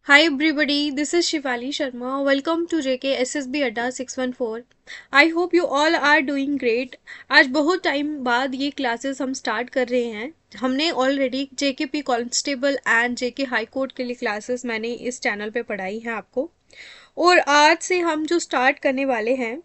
Hi everybody, this is Shivali Sharma. Welcome to JK SSB Adda 614. I hope you all are doing great. आज बहुत time बाद ये classes हम start कर रहे हैं. हमने already JKP constable and JK high court के लिए क्लासेस मैंने इस चैनल पे पढ़ाई हैं आपको. और आज से हम जो स्टार्ट करने वाले हैं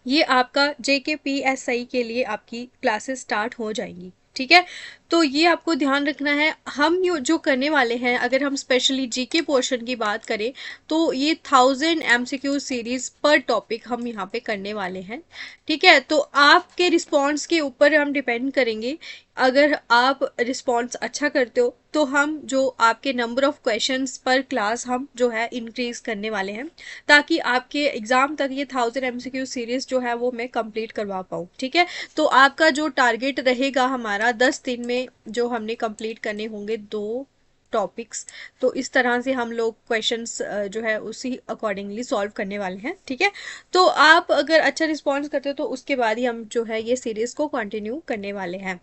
ये आपका JKPSI के लिए आपकी क्लासेस स्टार्ट हो जाएंगी. ठीक है, तो ये आपको ध्यान रखना है. हम जो करने वाले हैं, अगर हम स्पेशली जीके पोर्शन की बात करें तो ये 1000 MCQ सीरीज पर टॉपिक हम यहाँ पे करने वाले हैं. ठीक है, तो आपके रिस्पॉन्स के ऊपर हम डिपेंड करेंगे. अगर आप रिस्पॉन्स अच्छा करते हो तो हम जो आपके नंबर ऑफ क्वेश्चंस पर क्लास हम जो है इंक्रीज करने वाले हैं, ताकि आपके एग्जाम तक ये 1000 MCQ सीरीज जो है वो मैं कंप्लीट करवा पाऊँ. ठीक है, तो आपका जो टारगेट रहेगा हमारा 10 दिन में जो हमने कंप्लीट करने होंगे 2 टॉपिक्स. तो इस तरह से हम लोग क्वेश्चंस जो है उसी अकॉर्डिंगली सॉल्व करने वाले हैं. ठीक है, तो आप अगर अच्छा रिस्पॉन्स करते हो तो उसके बाद ही हम जो है ये सीरीज को कंटिन्यू करने वाले हैं.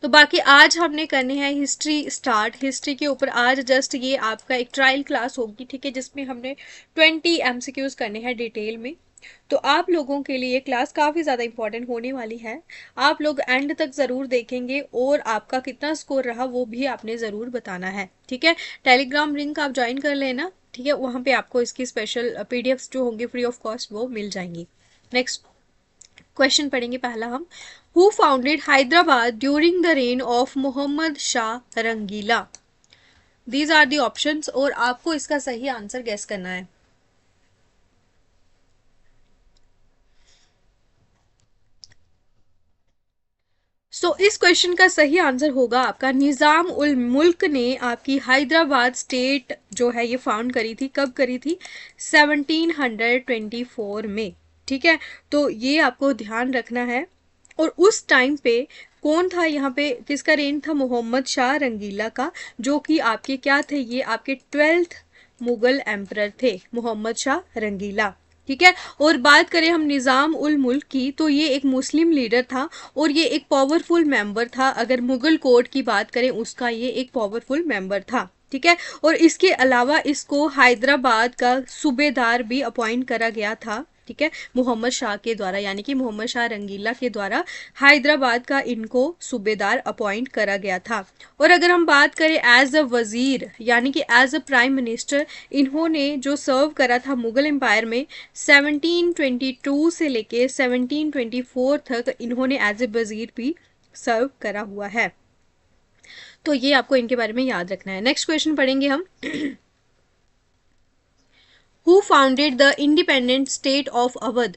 तो बाकी आज हमने करनी है हिस्ट्री स्टार्ट. हिस्ट्री के ऊपर आज जस्ट ये आपका एक ट्रायल क्लास होगी. ठीक है, जिसमें हमने 20 MCQs करने हैं डिटेल में. तो आप लोगों के लिए ये क्लास काफ़ी ज़्यादा इंपॉर्टेंट होने वाली है. आप लोग एंड तक ज़रूर देखेंगे और आपका कितना स्कोर रहा वो भी आपने ज़रूर बताना है. ठीक है, टेलीग्राम लिंक आप ज्वाइन कर लेना. ठीक है, वहाँ पे आपको इसकी स्पेशल PDFs जो होंगे फ्री ऑफ कॉस्ट वो मिल जाएंगी. नेक्स्ट क्वेश्चन पढ़ेंगे पहला हम. Who founded Hyderabad during the reign of Mohammad Shah Rangila. These are the options और आपको इसका सही आंसर गेस करना है. इस क्वेश्चन का सही आंसर होगा आपका निज़ाम उल मुल्क ने आपकी हैदराबाद स्टेट जो है ये फाउंड करी थी. कब करी थी? 1724 में. ठीक है, तो ये आपको ध्यान रखना है. और उस टाइम पे कौन था यहाँ पे, किसका रेन था? मोहम्मद शाह रंगीला का, जो कि आपके क्या थे? ये आपके 12th मुगल एम्परर थे, मोहम्मद शाह रंगीला. ठीक है, और बात करें हम निज़ाम उल मुल्क की तो ये एक मुस्लिम लीडर था और ये एक पावरफुल मेंबर था. अगर मुगल कोर्ट की बात करें उसका ये एक पावरफुल मेंबर था. ठीक है, और इसके अलावा इसको हैदराबाद का सूबेदार भी अपॉइंट करा गया था. ठीक है, मोहम्मद शाह के द्वारा, यानी कि मोहम्मद शाह रंगीला के द्वारा हैदराबाद का इनको सूबेदार अपॉइंट करा गया था. और अगर हम बात करें एज अ वजीर यानी कि एज अ प्राइम मिनिस्टर, इन्होंने जो सर्व करा था मुगल एम्पायर में 1722 से लेके 1724 तक इन्होंने एज ए वजीर भी सर्व करा हुआ है. तो ये आपको इनके बारे में याद रखना है. नेक्स्ट क्वेश्चन पढ़ेंगे हम. Who founded the independent state of Awadh?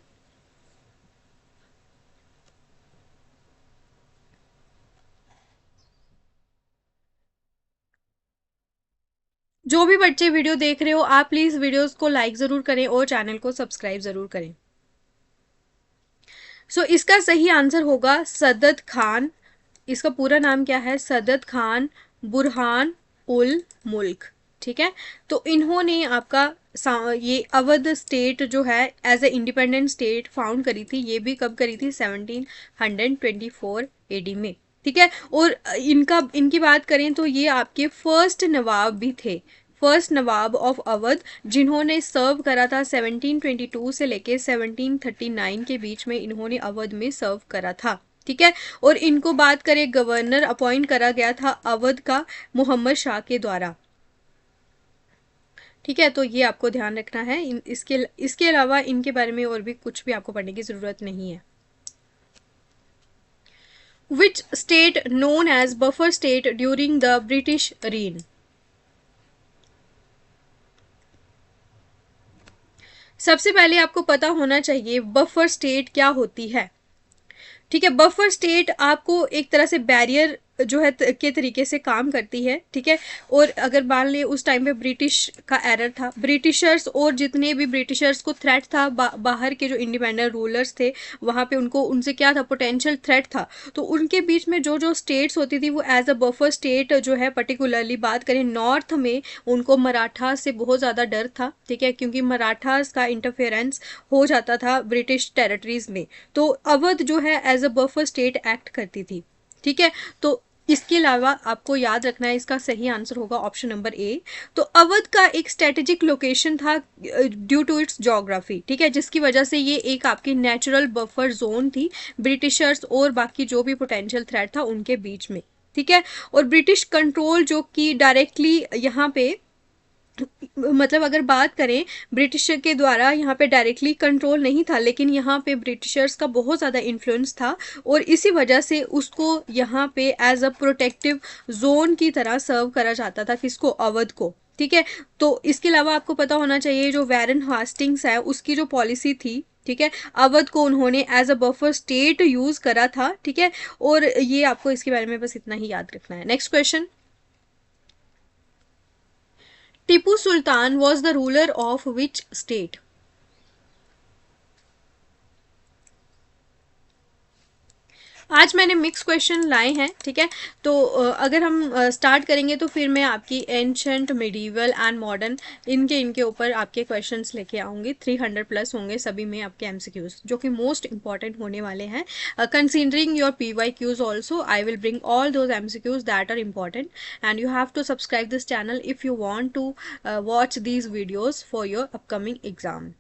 जो भी बच्चे वीडियो देख रहे हो आप प्लीज वीडियोस को लाइक जरूर करें और चैनल को सब्सक्राइब जरूर करें. इसका सही आंसर होगा सदत खान. इसका पूरा नाम क्या है? सदत खान बुरहान उल मुल्क. ठीक है, तो इन्होंने आपका ये अवध स्टेट जो है as a independent state found करी थी. ये भी कब करी थी? 1724 AD में. ठीक है, और इनकी बात करें तो ये आपके फर्स्ट नवाब भी थे, फर्स्ट नवाब ऑफ अवध, जिन्होंने सर्व करा था 1722 से लेके 1739 के बीच में इन्होंने अवध में सर्व करा था. ठीक है, और इनको बात करें गवर्नर अपॉइंट करा गया था अवध का मोहम्मद शाह के द्वारा. ठीक है, तो ये आपको ध्यान रखना है. इसके अलावा इनके बारे में और भी कुछ भी आपको पढ़ने की जरूरत नहीं है. Which state known as buffer state during the British reign? सबसे पहले आपको पता होना चाहिए बफर स्टेट क्या होती है. ठीक है, बफर स्टेट आपको एक तरह से बैरियर जो है के तरीके से काम करती है. ठीक है, और अगर मान ले उस टाइम पे ब्रिटिश का एरर था, ब्रिटिशर्स और जितने भी ब्रिटिशर्स को थ्रेट था, बाहर के जो इंडिपेंडेंट रूलर्स थे वहाँ पे उनको उनसे क्या था? पोटेंशियल थ्रेट था. तो उनके बीच में जो जो स्टेट्स होती थी वो एज अ बफर स्टेट जो है, पर्टिकुलरली बात करें नॉर्थ में उनको मराठा से बहुत ज़्यादा डर था. ठीक है, क्योंकि मराठास का इंटरफेरेंस हो जाता था ब्रिटिश टेरिटरीज में. तो अवध जो है as a buffer state act करती थी. ठीक है, तो इसके अलावा आपको याद रखना है, इसका सही आंसर होगा ऑप्शन नंबर ए। तो अवध का एक स्ट्रेटेजिक लोकेशन था ड्यू टू इट्स ज्योग्राफी, ठीक है, जिसकी वजह से ये एक आपकी नेचुरल बफर जोन थी ब्रिटिशर्स और बाकी जो भी पोटेंशियल थ्रेट था उनके बीच में, ठीक है। और ब्रिटिश कंट्रोल जो कि डायरेक्टली यहाँ पे, मतलब अगर बात करें ब्रिटिश के द्वारा यहाँ पे डायरेक्टली कंट्रोल नहीं था, लेकिन यहाँ पे ब्रिटिशर्स का बहुत ज़्यादा इन्फ्लुएंस था और इसी वजह से उसको यहाँ पे एज अ प्रोटेक्टिव जोन की तरह सर्व करा जाता था, किसको, अवध को, ठीक है। तो इसके अलावा आपको पता होना चाहिए जो वैरन हास्टिंग्स है उसकी जो पॉलिसी थी, ठीक है, अवध को उन्होंने as a buffer state use करा था, ठीक है। और ये आपको इसके बारे में बस इतना ही याद रखना है। Next question, Tipu Sultan was the ruler of which state? आज मैंने मिक्स क्वेश्चन लाए हैं, ठीक है। तो अगर हम स्टार्ट करेंगे तो फिर मैं आपकी एंशंट, मिडीवल एंड मॉडर्न इनके ऊपर आपके क्वेश्चंस लेके आऊँगी। 300 प्लस होंगे सभी में आपके एमसीक्यूज, जो कि मोस्ट इंपॉर्टेंट होने वाले हैं। Considering your PYQs also, I will bring all those MCQs that are important and you have to subscribe this channel if you want to watch these videos for your upcoming exam.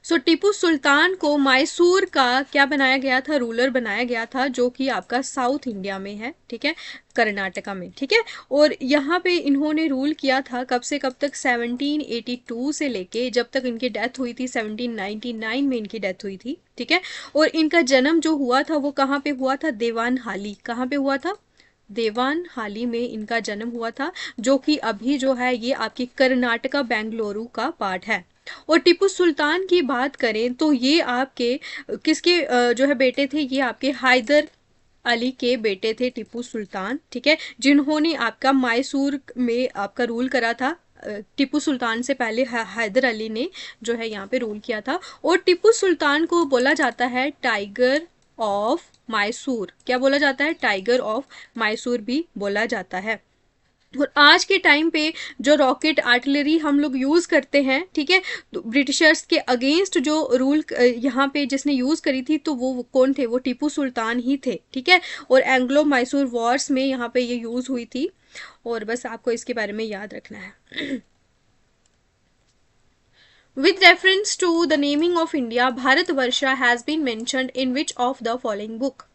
So Tipu Sultan को मैसूर का क्या बनाया गया था, ruler बनाया गया था, जो कि आपका साउथ इंडिया में है, ठीक है, कर्नाटका में, ठीक है। और यहाँ पे इन्होंने रूल किया था कब से कब तक, 1782 से लेके जब तक इनकी डेथ हुई थी 1799 में इनकी डेथ हुई थी, ठीक है। और इनका जन्म जो हुआ था वो कहाँ पे हुआ था, देवान हाली, कहाँ पे हुआ था, देवान हाली में इनका जन्म हुआ था, जो कि अभी जो है ये आपकी कर्नाटका बेंगलुरु का पार्ट है। और टीपू सुल्तान की बात करें तो ये आपके किसके जो है बेटे थे, ये आपके हैदर अली के बेटे थे टीपू सुल्तान, ठीक है, जिन्होंने आपका मैसूर में आपका रूल करा था। टीपू सुल्तान से पहले हैदर अली ने जो है यहाँ पे रूल किया था। और टीपू सुल्तान को बोला जाता है टाइगर ऑफ मैसूर, क्या बोला जाता है, टाइगर ऑफ मैसूर भी बोला जाता है। और आज के टाइम पे जो रॉकेट आर्टिलरी हम लोग यूज़ करते हैं, ठीक है, तो ब्रिटिशर्स के अगेंस्ट जो रूल यहाँ पे जिसने यूज़ करी थी तो वो कौन थे, वो टीपू सुल्तान ही थे, ठीक है। और एंग्लो मैसूर वॉर्स में यहाँ पे ये यूज़ हुई थी। और बस आपको इसके बारे में याद रखना है। With reference to the naming of India, Bharatvarsha has been mentioned in which of the following book?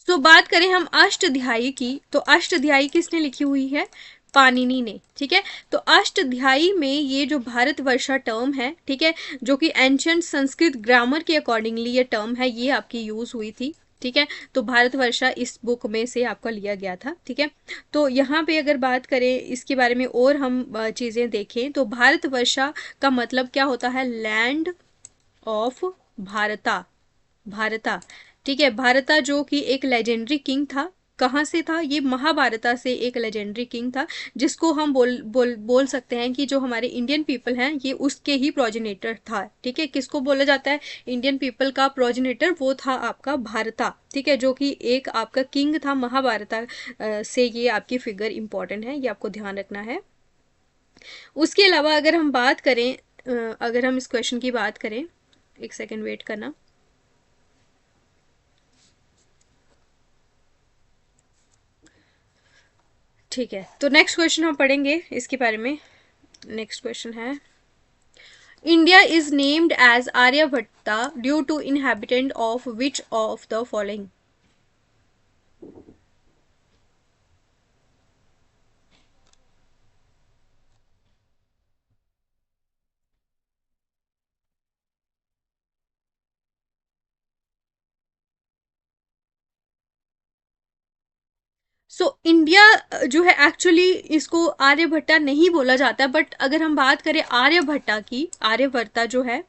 बात करें हम अष्टध्यायी की, तो अष्टध्यायी किसने लिखी हुई है, पाणिनि ने, ठीक है। तो अष्टध्यायी में ये जो भारतवर्षा टर्म है, ठीक है, जो कि एंशियंट संस्कृत ग्रामर के अकॉर्डिंगली ये टर्म है, ये आपकी यूज हुई थी, ठीक है। तो भारतवर्षा इस बुक में से आपका लिया गया था, ठीक है। तो यहाँ पे अगर बात करें इसके बारे में और हम चीज़ें देखें तो भारतवर्षा का मतलब क्या होता है, लैंड ऑफ भारता, भारता, ठीक है। भारता जो कि एक लेजेंडरी किंग था, कहाँ से था, ये महाभारता से एक लेजेंडरी किंग था, जिसको हम बोल सकते हैं कि जो हमारे इंडियन पीपल हैं ये उसके ही प्रोजेनेटर था, ठीक है। किसको बोला जाता है, इंडियन पीपल का प्रोजेनेटर वो था आपका भारता, ठीक है, जो कि एक आपका किंग था महाभारता से। ये आपकी फिगर इंपॉर्टेंट है, ये आपको ध्यान रखना है। उसके अलावा अगर हम बात करें, अगर हम इस क्वेश्चन की बात करें, एक सेकेंड वेट करना, ठीक है। तो नेक्स्ट क्वेश्चन हम पढ़ेंगे इसके बारे में। नेक्स्ट क्वेश्चन है, India is named as Aryabhatta due to inhabitant of which of the following? India जो है एक्चुअली इसको आर्यभट्टा नहीं बोला जाता, बट अगर हम बात करें आर्यभट्टा की, आर्यभट्टा जो है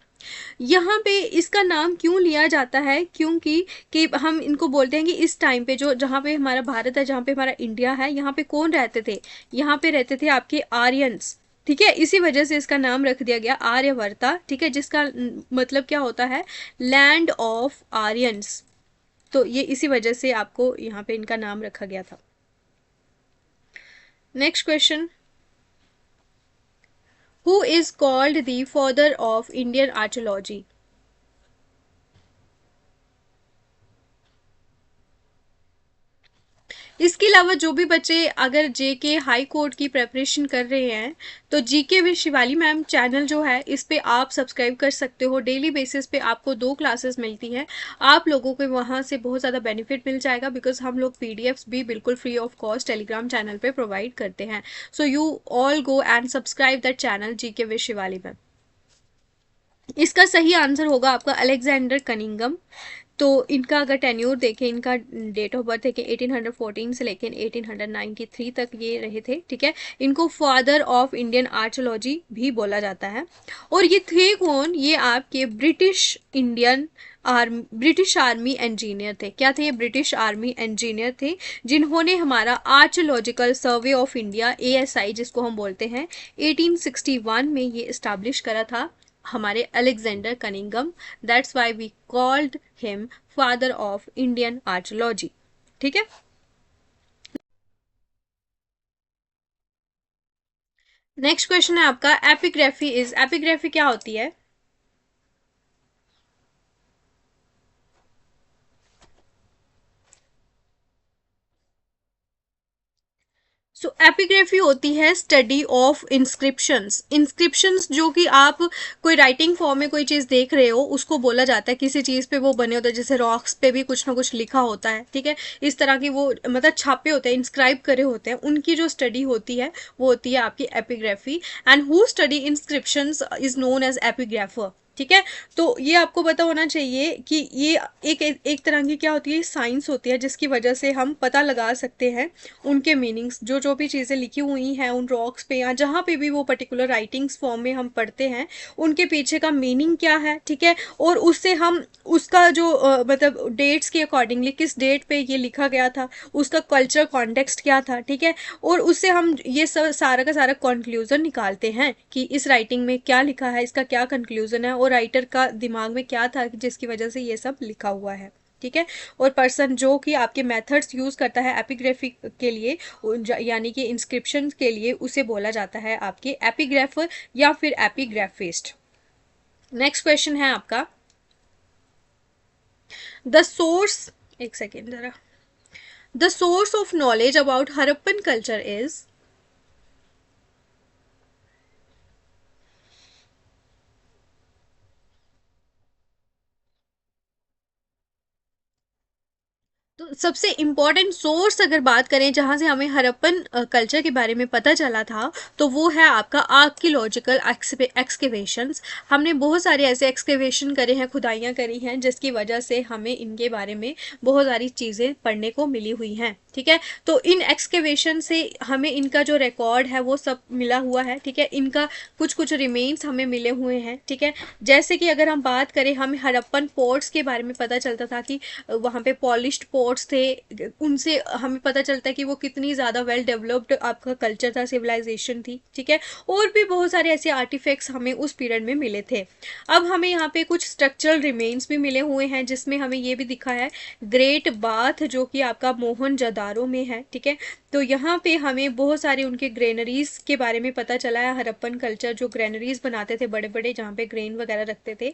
यहाँ पे इसका नाम क्यों लिया जाता है, क्योंकि कि हम इनको बोलते हैं कि इस टाइम पे जो जहाँ पे हमारा भारत है, जहाँ पे हमारा इंडिया है, यहाँ पे कौन रहते थे, यहाँ पे रहते थे आपके आर्यंस, ठीक है। इसी वजह से इसका नाम रख दिया गया आर्यवर्ता, ठीक है, जिसका मतलब क्या होता है, लैंड ऑफ आर्यंस, तो ये इसी वजह से आपको यहाँ पे इनका नाम रखा गया था। Next question, who is called the father of Indian archaeology? इसके अलावा जो भी बच्चे अगर जेके हाई कोर्ट की प्रेपरेशन कर रहे हैं तो GK with Shivali ma'am channel जो है इस पे आप सब्सक्राइब कर सकते हो। डेली बेसिस पे आपको 2 क्लासेस मिलती हैं, आप लोगों को वहाँ से बहुत ज़्यादा बेनिफिट मिल जाएगा बिकॉज हम लोग पीडीएफ्स भी बिल्कुल free of cost Telegram channel पे प्रोवाइड करते हैं। So you all go and subscribe that channel GK with Shivali ma'am. इसका सही आंसर होगा आपका अलेक्जेंडर कनिंगम। तो इनका अगर टेन्योर देखें, इनका डेट ऑफ बर्थ देखें 1814 से लेकर 1893 तक ये रहे थे, ठीक है। इनको फादर ऑफ इंडियन आर्कियोलॉजी भी बोला जाता है। और ये थे कौन? ये आपके ब्रिटिश आर्मी इंजीनियर थे। क्या थे? ये ब्रिटिश आर्मी इंजीनियर थे जिन्होंने हमारा archaeological survey of India ASI जिसको हम बोलते हैं 1861 में ये इस्टेब्लिश करा था हमारे Alexander Cunningham. That's why we called him father of Indian archaeology, ठीक है। नेक्स्ट क्वेश्चन है आपका, एपिग्राफी क्या होती है? सो एपिग्राफी होती है स्टडी ऑफ इंस्क्रिप्शंस जो कि आप कोई राइटिंग फॉर्म में कोई चीज़ देख रहे हो उसको बोला जाता है। किसी चीज़ पे वो बने होते हैं, जैसे रॉक्स पे भी कुछ ना कुछ लिखा होता है, ठीक है। इस तरह की वो मतलब छापे होते हैं, इंस्क्राइब करे होते हैं, उनकी जो स्टडी होती है वो होती है आपकी epigraphy. And who study inscriptions is known as epigrapher, ठीक है। तो ये आपको पता होना चाहिए कि ये एक तरह की क्या होती है, साइंस होती है जिसकी वजह से हम पता लगा सकते हैं उनके मीनिंग्स। जो भी चीज़ें लिखी हुई हैं उन रॉक्स पे या जहाँ पे भी वो पर्टिकुलर राइटिंग्स फॉर्म में हम पढ़ते हैं उनके पीछे का मीनिंग क्या है, ठीक है। और उससे हम उसका जो मतलब डेट्स के अकॉर्डिंगली किस डेट पे ये लिखा गया था, उसका कल्चर कॉन्टेक्स्ट क्या था, ठीक है। और उससे हम ये सब सारा का सारा कंक्लूजन निकालते हैं कि इस राइटिंग में क्या लिखा है, इसका क्या कंक्लूजन है और राइटर का दिमाग में क्या था जिसकी वजह से ये सब लिखा हुआ है, ठीक है। और पर्सन जो कि आपके मेथड्स यूज करता है एपिग्राफी के लिए यानी कि इंस्क्रिप्शन के लिए, उसे बोला जाता है आपके एपिग्राफर या फिर एपिग्राफिस्ट। नेक्स्ट क्वेश्चन है आपका, द सोर्स, एक सेकेंड जरा, the source of knowledge about Harappan culture is? तो सबसे इम्पॉर्टेंट सोर्स अगर बात करें जहाँ से हमें हड़प्पन कल्चर के बारे में पता चला था तो वो है आपका आर्कियोलॉजिकल एक्सकेवेशंस। हमने बहुत सारे ऐसे एक्सकेवेशन करे हैं, खुदाइयाँ करी हैं जिसकी वजह से हमें इनके बारे में बहुत सारी चीज़ें पढ़ने को मिली हुई हैं, ठीक है। तो इन एक्सकेवेशन से हमें इनका जो रिकॉर्ड है वो सब मिला हुआ है, ठीक है। इनका कुछ कुछ रिमेन्स हमें मिले हुए हैं, ठीक है। जैसे कि अगर हम बात करें, हमें हड़प्पन पोर्ट्स के बारे में पता चलता था कि वहाँ पे पॉलिश्ड पोर्ट्स थे, उनसे हमें पता चलता है कि वो कितनी ज़्यादा वेल डेवलप्ड आपका कल्चर था, सिविलाइजेशन थी, ठीक है। और भी बहुत सारे ऐसे आर्टिफैक्ट्स हमें उस पीरियड में मिले थे। अब हमें यहाँ पे कुछ स्ट्रक्चरल रिमेन्स भी मिले हुए हैं जिसमें हमें ये भी दिखा है ग्रेट बाथ जो कि आपका मोहनजोदारो में है, ठीक है। तो यहाँ पे हमें बहुत सारे उनके ग्रेनरीज के बारे में पता चला है। हड़प्पन कल्चर जो ग्रेनरीज बनाते थे बड़े बड़े जहाँ पे ग्रेन वगैरह रखते थे,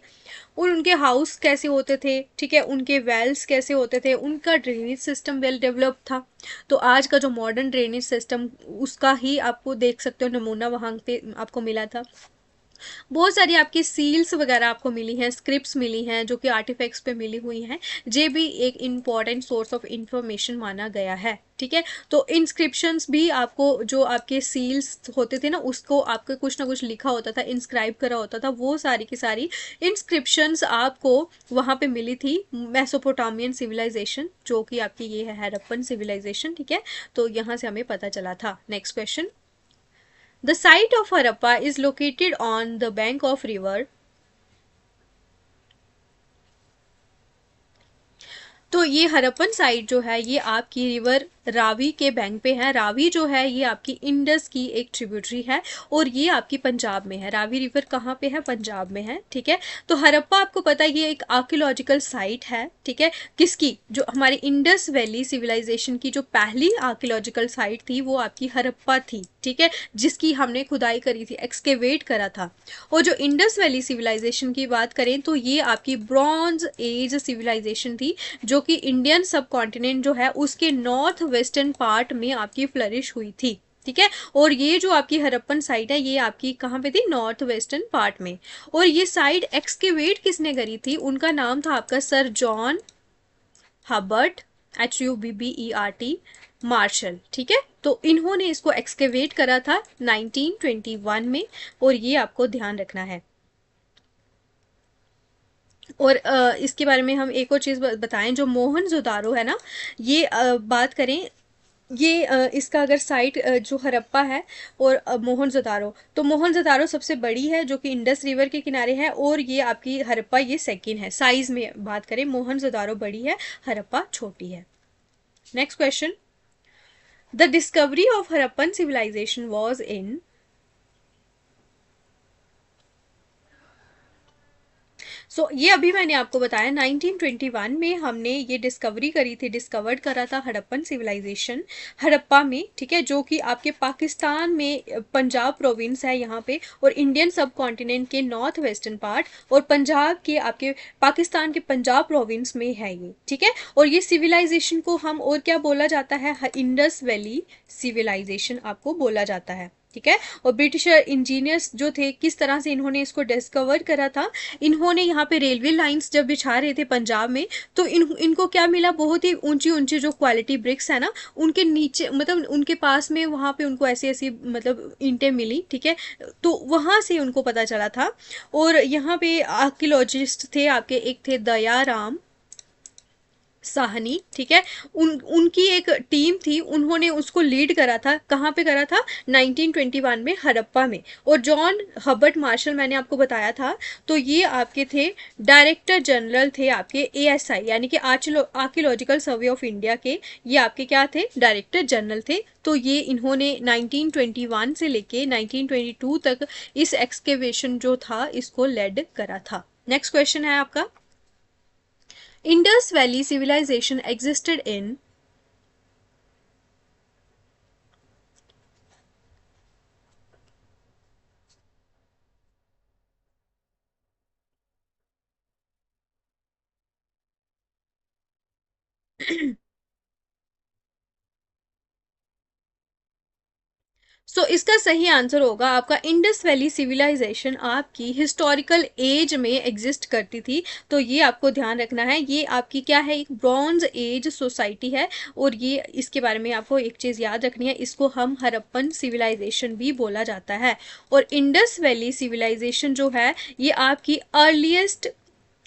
और उनके हाउस कैसे होते थे, ठीक है, उनके वेल्स कैसे होते थे, उनका ड्रेनेज सिस्टम वेल डेवलप था। तो आज का जो मॉडर्न ड्रेनेज सिस्टम उसका ही आपको देख सकते हो नमूना वहाँ पे आपको मिला था। बहुत सारी आपकी सील्स वगैरह आपको मिली हैं, स्क्रिप्ट्स मिली हैं जो कि आर्टिफैक्ट्स पे मिली हुई हैं। ये भी एक इम्पॉर्टेंट सोर्स ऑफ इंफॉर्मेशन माना गया है, ठीक है। तो इंस्क्रिप्शंस भी आपको जो आपके सील्स होते थे ना उसको आपके कुछ ना कुछ लिखा होता था, इंस्क्राइब करा होता था, वो सारी की सारी इंस्क्रिप्शंस आपको वहाँ पे मिली थी। मेसोपोटामियन सिविलाइजेशन जो कि आपकी ये है हड़प्पन सिविलाइजेशन, ठीक है। तो यहाँ से हमें पता चला था। Next question, the site of Harappa is located on the bank of river. तो ये हड़प्पन साइट जो है ये आपकी रिवर रावी के बैंक पे है। रावी जो है ये आपकी इंडस की एक ट्रिब्यूटरी है और ये आपकी पंजाब में है। रावी रिवर कहाँ पे है? पंजाब में है, ठीक है। तो हड़प्पा आपको पता है ये एक आर्कियोलॉजिकल साइट है, ठीक है। किसकी? जो हमारी इंडस वैली सिविलाइजेशन की जो पहली आर्कियोलॉजिकल साइट थी वो आपकी हड़प्पा थी, ठीक है, जिसकी हमने खुदाई करी थी, एक्सकेवेट करा था। और जो इंडस वैली सिविलाइजेशन की बात करें तो ये आपकी ब्रॉन्ज एज सिविलाइजेशन थी, जो कि इंडियन सब कॉन्टिनेंट जो है उसके नॉर्थ वेस्टर्न पार्ट में आपकी फ्लरिश हुई थी, ठीक है। और ये जो आपकी हड़प्पन साइट है ये आपकी कहाँ पे थी? नॉर्थ वेस्टर्न पार्ट में। और ये साइट एक्सकेवेट किसने करी थी? उनका नाम था आपका sir John Hubbert, HUBBERT Marshall, ठीक है। तो इन्होंने इसको एक्सकेवेट करा था 1921 में, और ये आपको ध्यान रखना है। और इसके बारे में हम एक और चीज़ बताएं, जो मोहनजोदारो है ना, ये बात करें, ये इसका अगर साइट जो हड़प्पा है और मोहनजोदारो, तो मोहनजोदारो सबसे बड़ी है जो कि इंडस रिवर के किनारे है, और ये आपकी हड़प्पा ये सेकंड है। साइज में बात करें मोहनजोदारो बड़ी है, हड़प्पा छोटी है। Next question, the discovery of Harappan civilization was in. ये अभी मैंने आपको बताया 1921 में हमने ये डिस्कवरी करी थी, डिस्कवर्ड करा था हड़प्पन सिविलाइजेशन हड़प्पा में, ठीक है, जो कि आपके पाकिस्तान में पंजाब प्रोविंस है यहाँ पे, और इंडियन सब कॉन्टिनेंट के नॉर्थ वेस्टर्न पार्ट और पंजाब के आपके पाकिस्तान के पंजाब प्रोविंस में है ये, ठीक है। और ये सिविलाइजेशन को हम और क्या बोला जाता है? इंडस वैली सिविलाइजेशन आपको बोला जाता है, ठीक है। और ब्रिटिश इंजीनियर्स जो थे, किस तरह से इन्होंने इसको डिस्कवर करा था? इन्होंने यहाँ पे रेलवे लाइंस जब बिछा रहे थे पंजाब में, तो इनको क्या मिला? बहुत ही ऊंची ऊंची जो क्वालिटी ब्रिक्स है ना, उनके नीचे मतलब उनके पास में वहाँ पे उनको ऐसी ऐसी मतलब ईंटें मिली, ठीक है। तो वहाँ से उनको पता चला था। और यहाँ पे आर्कियोलॉजिस्ट थे आपके, एक थे दयाराम साहनी, ठीक है। उनकी एक टीम थी, उन्होंने उसको लीड करा था। कहाँ पे करा था? 1921 में हड़प्पा में। और जॉन हबर्ट मार्शल मैंने आपको बताया था, तो ये आपके थे डायरेक्टर जनरल थे आपके ASI यानी कि आर्कियोलॉजिकल सर्वे ऑफ इंडिया के, ये आपके क्या थे? डायरेक्टर जनरल थे। तो ये इन्होंने 1921 से लेके 1922 तक इस एक्सकेवेशन जो था इसको लेड करा था। नेक्स्ट क्वेश्चन है आपका, Indus Valley civilization existed in। इसका सही आंसर होगा आपका इंडस वैली सिविलाइजेशन आपकी हिस्टोरिकल एज में एग्जिस्ट करती थी। तो ये आपको ध्यान रखना है, ये आपकी क्या है? एक ब्रॉन्ज एज सोसाइटी है। और ये इसके बारे में आपको एक चीज़ याद रखनी है, इसको हम हड़प्पन सिविलाइजेशन भी बोला जाता है। और इंडस वैली सिविलाइजेशन जो है ये आपकी अर्लीस्ट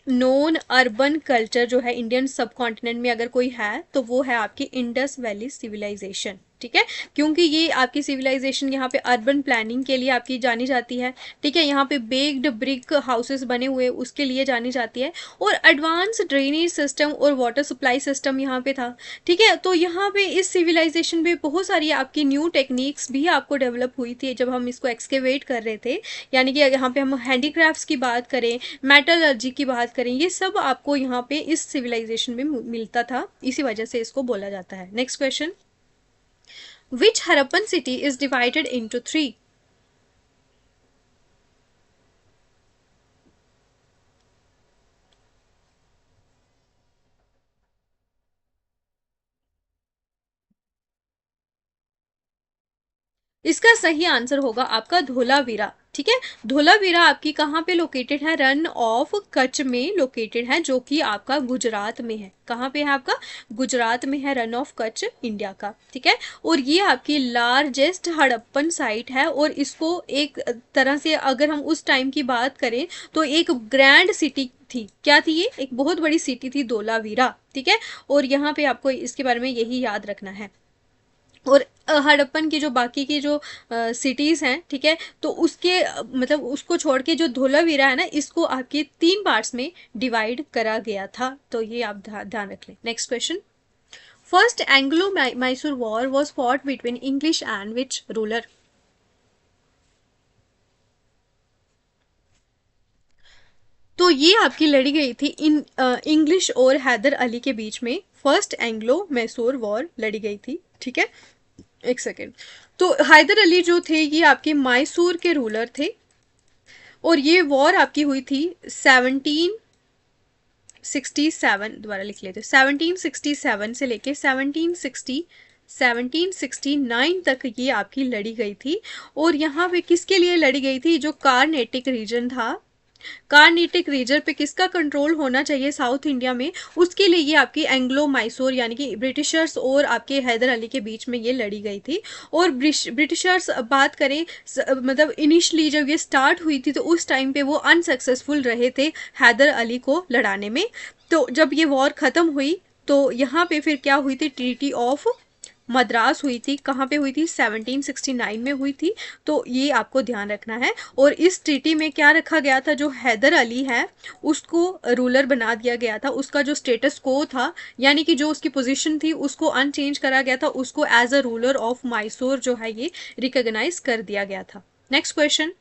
नॉन अर्बन कल्चर जो है इंडियन सब कॉन्टिनेंट में अगर कोई है तो वो है आपकी इंडस वैली सिविलाइजेशन, ठीक है। क्योंकि ये आपकी सिविलाइजेशन यहाँ पे अर्बन प्लानिंग के लिए आपकी जानी जाती है, ठीक है। यहाँ पे बेग्ड ब्रिक हाउसेस बने हुए उसके लिए जानी जाती है। और एडवांस ड्रेनेज सिस्टम और वाटर सप्लाई सिस्टम यहाँ पे था, ठीक है। तो यहाँ पे इस सिविलाइजेशन में बहुत सारी आपकी न्यू टेक्निक्स भी आपको डेवलप हुई थी जब हम इसको एक्सकेवेट कर रहे थे। यानी कि यहाँ पे हम हैंडीक्राफ्ट्स की बात करें, मेटलर्जी की बात करें, ये सब आपको यहाँ पे इस सिविलाइजेशन में मिलता था, इसी वजह से इसको बोला जाता है। Next question, Which Harappan city is divided into 3? इसका सही आंसर होगा आपका धोलावीरा, ठीक है। धोलावीरा आपकी कहाँ पे लोकेटेड है? रन ऑफ कच्छ में लोकेटेड है, जो कि आपका गुजरात में है। कहाँ पे है आपका? गुजरात में है रन ऑफ कच्छ इंडिया का, ठीक है। और ये आपकी लार्जेस्ट हड़प्पन साइट है, और इसको एक तरह से अगर हम उस टाइम की बात करें तो एक ग्रैंड सिटी थी। क्या थी ये? एक बहुत बड़ी सिटी थी धोलावीरा, ठीक है। और यहाँ पे आपको इसके बारे में यही याद रखना है। और हड़प्पन की जो बाकी की जो सिटीज़ हैं, ठीक है, तो उसके मतलब उसको छोड़ के जो धोलावीरा है ना, इसको आपके 3 पार्ट्स में डिवाइड करा गया था। तो ये आप ध्यान रख लें। Next question, first Anglo Mysore war was fought between English and which ruler? तो ये आपकी लड़ी गई थी इन इंग्लिश और हैदर अली के बीच में। फर्स्ट एंग्लो मैसूर वॉर लड़ी गई थी, ठीक है। एक सेकेंड। तो हैदर अली जो थे ये आपके मैसूर के रूलर थे, और ये वॉर आपकी हुई थी 1767, दोबारा लिख लेते, 1767 से लेके 1769 तक ये आपकी लड़ी गई थी। और यहाँ पे किसके लिए लड़ी गई थी? जो कार्नेटिक रीजन था, कार्नेटिक रीजन पे किसका कंट्रोल होना चाहिए साउथ इंडिया में, उसके लिए ये आपकी एंग्लो मैसूर यानी कि ब्रिटिशर्स और आपके हैदर अली के बीच में ये लड़ी गई थी। और ब्रिटिशर्स बात करें मतलब इनिशियली जब ये स्टार्ट हुई थी तो उस टाइम पे वो अनसक्सेसफुल रहे थे हैदर अली को लड़ाने में। तो जब ये वॉर ख़त्म हुई तो यहाँ पे फिर क्या हुई थी? ट्रीटी ऑफ मद्रास हुई थी। कहाँ पे हुई थी? 1769 में हुई थी। तो ये आपको ध्यान रखना है। और इस ट्रीटी में क्या रखा गया था? जो हैदर अली है उसको रूलर बना दिया गया था, उसका जो स्टेटस को था यानी कि जो उसकी पोजीशन थी उसको अनचेंज करा गया था, उसको as a ruler of Mysore जो है ये रिकॉग्नाइज कर दिया गया था। Next question.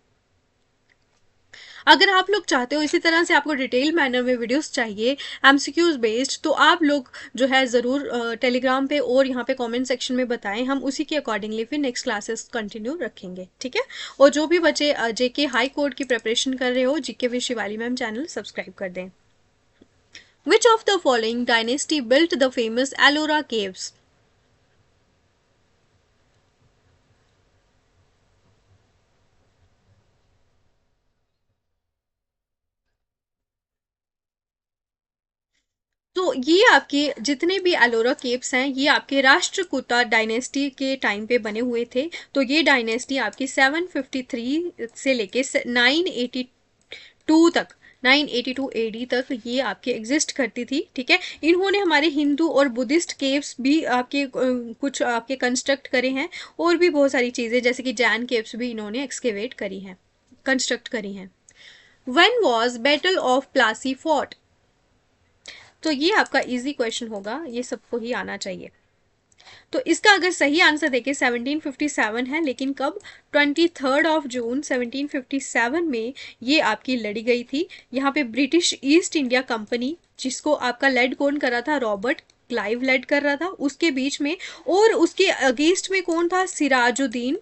अगर आप लोग चाहते हो इसी तरह से आपको डिटेल मैनर में वीडियोस चाहिए एमसीक्यूज बेस्ड, तो आप लोग जो है ज़रूर टेलीग्राम पे और यहाँ पे कमेंट सेक्शन में बताएं, हम उसी के अकॉर्डिंगली फिर नेक्स्ट क्लासेस कंटिन्यू रखेंगे, ठीक है। और जो भी बच्चे जेके हाई कोर्ट की प्रिपरेशन कर रहे हो, GK with Shivali ma'am channel subscribe कर दें। विच of the following dynasty built the famous Ellora caves? तो ये आपके जितने भी एलोरा केव्स हैं ये आपके राष्ट्रकूटा डायनेस्टी के टाइम पे बने हुए थे। तो ये डायनेस्टी आपकी 753 से लेके 982 तक, 982 एडी तक ये आपके एग्जिस्ट करती थी, ठीक है। इन्होंने हमारे हिंदू और बुद्धिस्ट केव्स भी आपके कुछ आपके कंस्ट्रक्ट करे हैं, और भी बहुत सारी चीज़ें जैसे कि जैन केव्स भी इन्होंने एक्सकेवेट करी हैं, कंस्ट्रक्ट करी हैं। When was battle of Plassey fought? तो ये आपका इजी क्वेश्चन होगा, ये सबको ही आना चाहिए। तो इसका अगर सही आंसर देखें 1757 है, लेकिन कब? 23 जून 1757 में ये आपकी लड़ी गई थी। यहाँ पे ब्रिटिश ईस्ट इंडिया कंपनी, जिसको आपका लेड कौन कर रहा था? रॉबर्ट क्लाइव लेड कर रहा था, उसके बीच में। और उसके अगेंस्ट में कौन था? सिराजुद्दीन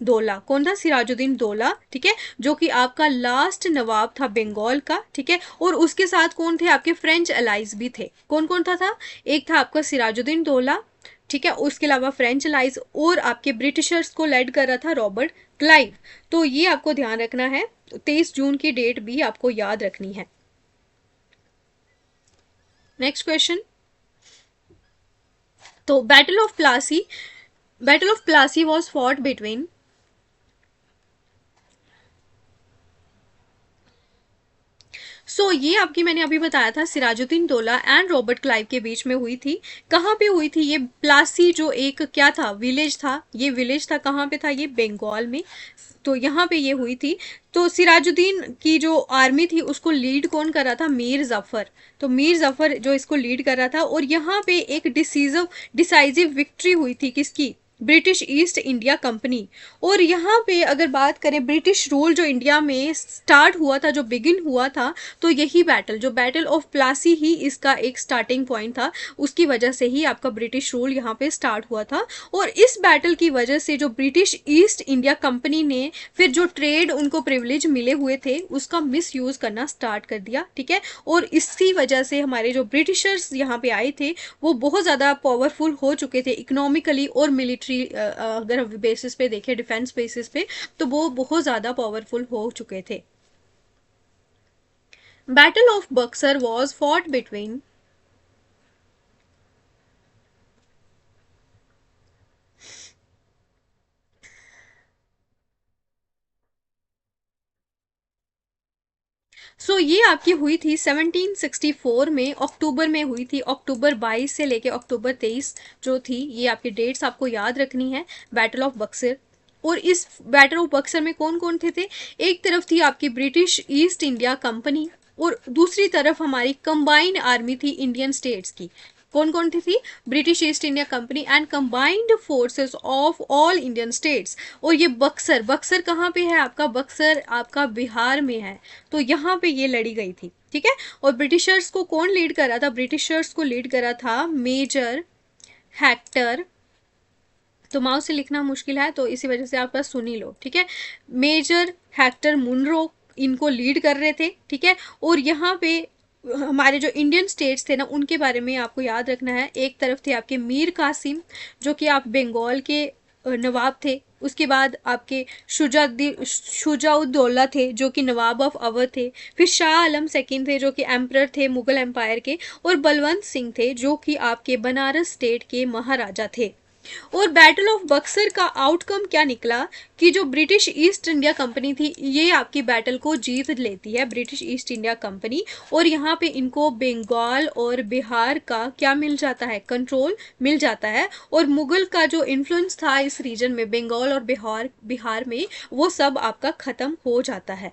दौला। कौन था? सिराजुद्दीन दौला, ठीक है, जो कि आपका लास्ट नवाब था बंगाल का, ठीक है। और उसके साथ कौन थे? आपके फ्रेंच अलाइज भी थे। कौन कौन था? एक था आपका सिराजुद्दीन दौला, ठीक है, उसके अलावा फ्रेंच अलाइज, और आपके ब्रिटिशर्स को लेड कर रहा था रॉबर्ट क्लाइव। तो ये आपको ध्यान रखना है, 23 जून की डेट भी आपको याद रखनी है। Next question. तो battle of Plassey was fought between? ये आपकी मैंने अभी बताया था Sirajuddin Daula and Robert Clive के बीच में हुई थी। कहाँ पे हुई थी? ये प्लासी जो एक क्या था? विलेज था। ये विलेज था कहाँ पे था? ये बंगाल में। तो यहाँ पे ये हुई थी। तो सिराजुद्दीन की जो आर्मी थी उसको लीड कौन कर रहा था? मीर जफर। तो मीर जफर जो इसको लीड कर रहा था, और यहाँ पे एक डिसाइजिव विक्ट्री हुई थी किसकी? British east India company. और यहाँ पे अगर बात करें ब्रिटिश रूल जो इंडिया में स्टार्ट हुआ था, जो बिगिन हुआ था, तो यही बैटल, जो बैटल ऑफ प्लासी ही इसका एक स्टार्टिंग पॉइंट था। उसकी वजह से ही आपका ब्रिटिश रूल यहाँ पे स्टार्ट हुआ था। और इस बैटल की वजह से जो ब्रिटिश ईस्ट इंडिया कंपनी ने फिर जो ट्रेड उनको प्रिविलेज मिले हुए थे उसका मिस यूज करना स्टार्ट कर दिया, ठीक है। और इसी वजह से हमारे जो ब्रिटिशर्स यहाँ पे आए थे वो बहुत ज़्यादा पावरफुल हो चुके थे इकोनॉमिकली और मिलिट्री, अगर बेसिस पे देखें डिफेंस बेसिस पे, तो वो बहुत ज़्यादा पावरफुल हो चुके थे। Battle of Buxar was fought between? ये आपकी हुई थी 1764 में, अक्टूबर में हुई थी। अक्टूबर 22 से लेके अक्टूबर 23 जो थी, ये आपकी डेट्स आपको याद रखनी है, बैटल ऑफ बक्सर। और इस बैटल ऑफ बक्सर में कौन कौन थे? एक तरफ थी आपकी ब्रिटिश ईस्ट इंडिया कंपनी, और दूसरी तरफ हमारी कंबाइंड आर्मी थी इंडियन स्टेट्स की। कौन कौन थी? British east India company and combined forces of all Indian states. और ये बक्सर, बक्सर कहाँ पे है आपका? बक्सर आपका बिहार में है, तो यहाँ पे ये लड़ी गई थी, ठीक है। और ब्रिटिशर्स को कौन लीड कर रहा था? ब्रिटिशर्स को लीड करा था मेजर हेक्टर, तो माउस से लिखना मुश्किल है तो इसी वजह से आप बस सुन ही लो, ठीक है। मेजर हेक्टर मुनरो इनको लीड कर रहे थे, ठीक है। और यहाँ पे हमारे जो इंडियन स्टेट्स थे ना, उनके बारे में आपको याद रखना है। एक तरफ थे आपके मीर कासिम, जो कि आप बंगाल के नवाब थे। उसके बाद आपके शुजाउद्दौला थे, जो कि नवाब ऑफ अवध थे। फिर शाह आलम सेकंड थे, जो कि एम्परर थे मुगल एम्पायर के। और बलवंत सिंह थे, जो कि आपके बनारस स्टेट के महाराजा थे। और बैटल ऑफ बक्सर का आउटकम क्या निकला कि जो ब्रिटिश ईस्ट इंडिया कंपनी थी, ये आपकी बैटल को जीत लेती है, ब्रिटिश ईस्ट इंडिया कंपनी। और यहाँ पे इनको बंगाल और बिहार का क्या मिल जाता है? कंट्रोल मिल जाता है। और मुगल का जो इन्फ्लुएंस था इस रीजन में, बंगाल और बिहार में, वो सब आपका खत्म हो जाता है।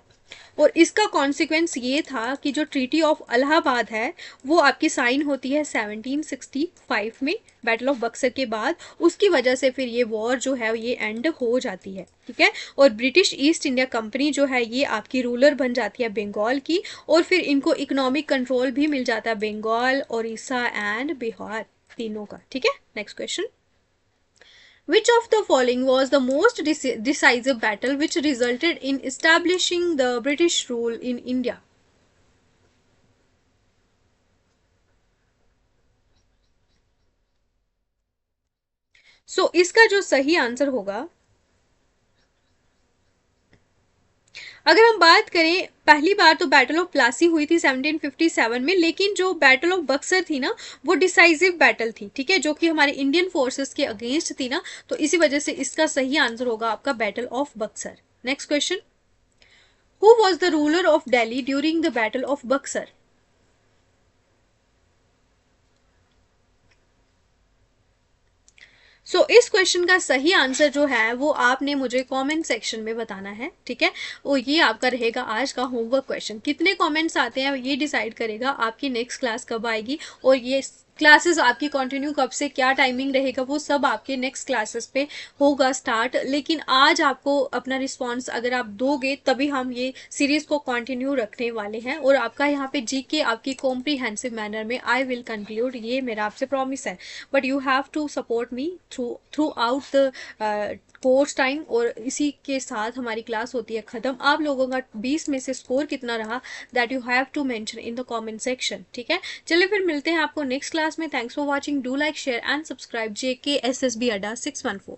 और इसका कॉन्सिक्वेंस ये था कि जो ट्रीटी ऑफ इलाहाबाद है, वो आपकी साइन होती है 1765 में, बैटल ऑफ बक्सर के बाद। उसकी वजह से फिर ये वॉर जो है ये एंड हो जाती है, ठीक है। और ब्रिटिश ईस्ट इंडिया कंपनी जो है ये आपकी रूलर बन जाती है बंगाल की। और फिर इनको इकोनॉमिक कंट्रोल भी मिल जाता है बंगाल, उड़ीसा एंड बिहार तीनों का, ठीक है। Next question, which of the following was the most decisive battle which resulted in establishing the British rule in India? So इसका जो सही आंसर होगा, अगर हम बात करें, पहली बार तो बैटल ऑफ प्लासी हुई थी 1757 में, लेकिन जो बैटल ऑफ बक्सर थी ना, वो डिसाइसिव बैटल थी, ठीक है, जो कि हमारे इंडियन फोर्सेस के अगेंस्ट थी ना, तो इसी वजह से इसका सही आंसर होगा आपका battle of Buxar. Next question, who was the ruler of Delhi during the battle of Buxar? So इस क्वेश्चन का सही आंसर जो है वो आपने मुझे कमेंट सेक्शन में बताना है, ठीक है। और ये आपका रहेगा आज का होमवर्क क्वेश्चन। कितने कमेंट्स आते हैं ये डिसाइड करेगा आपकी नेक्स्ट क्लास कब आएगी, और ये क्लासेस आपकी कंटिन्यू कब से, क्या टाइमिंग रहेगा, वो सब आपके नेक्स्ट क्लासेस पे होगा स्टार्ट। लेकिन आज आपको अपना रिस्पॉन्स अगर आप दोगे तभी हम ये सीरीज को कंटिन्यू रखने वाले हैं। और आपका यहाँ पे जीके आपकी कॉम्प्रीहेंसिव मैनर में आई विल कंक्लूड, ये मेरा आपसे प्रॉमिस है। But you have to support me throughout the course time. और इसी के साथ हमारी क्लास होती है ख़त्म। आप लोगों का 20 में से स्कोर कितना रहा, that you have to mention in the comment section, ठीक है। चलिए फिर मिलते हैं आपको नेक्स्ट क्लास में। Thanks for watching, do like share and subscribe JK SSB Adda 614।